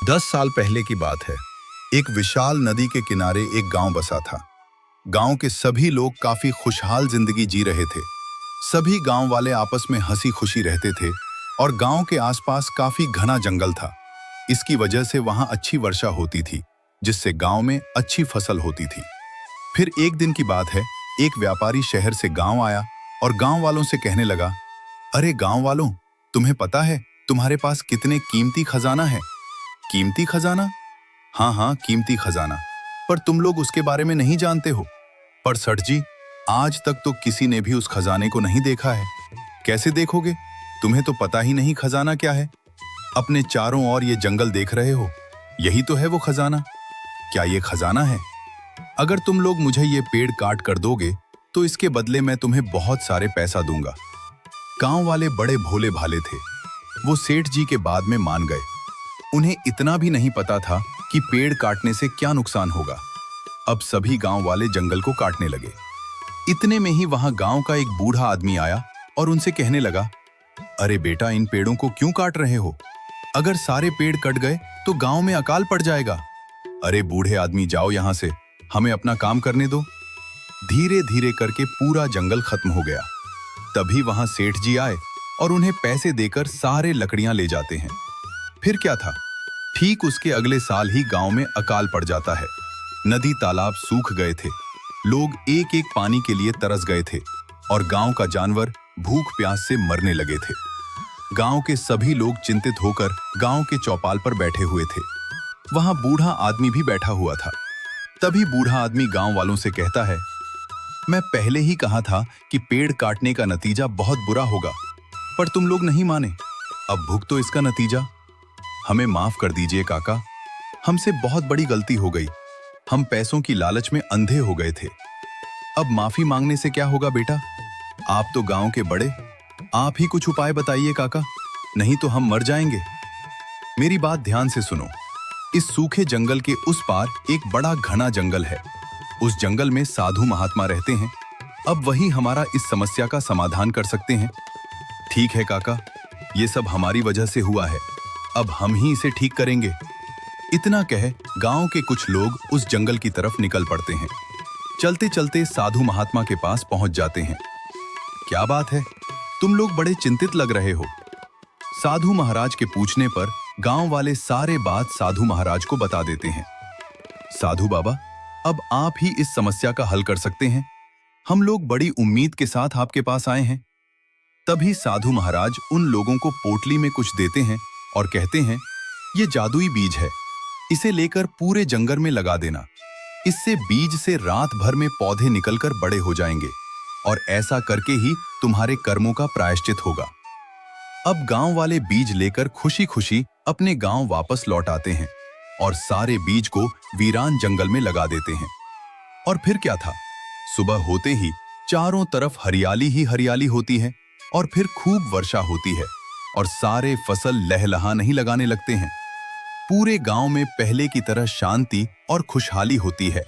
10 साल पहले की बात है। एक विशाल नदी के किनारे एक गांव बसा था। गांव के सभी लोग काफी खुशहाल जिंदगी जी रहे थे। सभी गांव वाले आपस में हंसी खुशी रहते थे और गांव के आसपास काफी घना जंगल था। इसकी वजह से वहां अच्छी वर्षा होती थी, जिससे गांव में अच्छी फसल होती थी। फिर एक दिन की बात है, एक व्यापारी शहर से गांव आया और गांव वालों से कहने लगा, अरे गांव वालों, तुम्हें पता है तुम्हारे पास कितने कीमती खजाना है? कीमती खजाना? हाँ हाँ, कीमती खजाना। पर तुम लोग उसके बारे में नहीं जानते हो। पर सेठ जी, आज तक तो किसी ने भी उस खजाने को नहीं देखा है। कैसे देखोगे? तुम्हें तो पता ही नहीं खजाना क्या है। अपने चारों ओर ये जंगल देख रहे हो, यही तो है वो खजाना। क्या ये खजाना है? अगर तुम लोग मुझे ये पेड़ काट कर दोगे तो इसके बदले मैं तुम्हें बहुत सारे पैसा दूंगा। गांव वाले बड़े भोले भाले थे। वो सेठ जी के बाद में मान गए। उन्हें इतना भी नहीं पता था कि पेड़ काटने से क्या नुकसान होगा। अब सभी गांव वाले जंगल को काटने लगे। इतने में ही वहां गांव का एक बूढ़ा आदमी आया और उनसे कहने लगा, अरे बेटा, इन पेड़ों को क्यों काट रहे हो? अगर सारे पेड़ कट गए तो गांव में अकाल पड़ जाएगा। अरे बूढ़े आदमी, जाओ यहां से, हमें अपना काम करने दो। धीरे धीरे करके पूरा जंगल खत्म हो गया। तभी वहां सेठ जी आए और उन्हें पैसे देकर सारे लकड़ियां ले जाते हैं। फिर क्या था, ठीक उसके अगले साल ही गांव में अकाल पड़ जाता है। नदी तालाब सूख गए थे। लोग एक एक पानी के लिए तरस गए थे और गांव का जानवर भूख प्यास से मरने लगे थे। गांव के सभी लोग चिंतित होकर गांव के चौपाल पर बैठे हुए थे। वहां बूढ़ा आदमी भी बैठा हुआ था। तभी बूढ़ा आदमी गांव वालों से कहता है, मैं पहले ही कहा था कि पेड़ काटने का नतीजा बहुत बुरा होगा, पर तुम लोग नहीं माने। अब भुगतो इसका नतीजा। हमें माफ कर दीजिए काका, हमसे बहुत बड़ी गलती हो गई। हम पैसों की लालच में अंधे हो गए थे। अब माफी मांगने से क्या होगा बेटा? आप तो गांव के बड़े, आप ही कुछ उपाय बताइए काका, नहीं तो हम मर जाएंगे। मेरी बात ध्यान से सुनो। इस सूखे जंगल के उस पार एक बड़ा घना जंगल है। उस जंगल में साधु महात्मा रहते हैं। अब वही हमारा इस समस्या का समाधान कर सकते हैं। ठीक है काका, ये सब हमारी वजह से हुआ है, अब हम ही इसे ठीक करेंगे। इतना कह गांव के कुछ लोग उस जंगल की तरफ निकल पड़ते हैं। चलते चलते साधु महात्मा के पास पहुंच जाते हैं। क्या बात है, तुम लोग बड़े चिंतित लग रहे हो? साधु महाराज के पूछने पर गांव वाले सारे बात साधु महाराज को बता देते हैं। साधु बाबा, अब आप ही इस समस्या का हल कर सकते हैं। हम लोग बड़ी उम्मीद के साथ आपके पास आए हैं। तभी साधु महाराज उन लोगों को पोटली में कुछ देते हैं और कहते हैं, ये जादुई बीज है, इसे लेकर पूरे जंगल में लगा देना। इससे बीज से रात भर में पौधे निकलकर बड़े हो जाएंगे और ऐसा करके ही तुम्हारे कर्मों का प्रायश्चित होगा। अब गांव वाले बीज लेकर खुशी खुशी अपने गांव वापस लौट आते हैं और सारे बीज को वीरान जंगल में लगा देते हैं। और फिर क्या था, सुबह होते ही चारों तरफ हरियाली ही हरियाली होती है और फिर खूब वर्षा होती है और सारे फसल लहलहा नहीं लगाने लगते हैं। पूरे गांव में पहले की तरह शांति और खुशहाली होती है।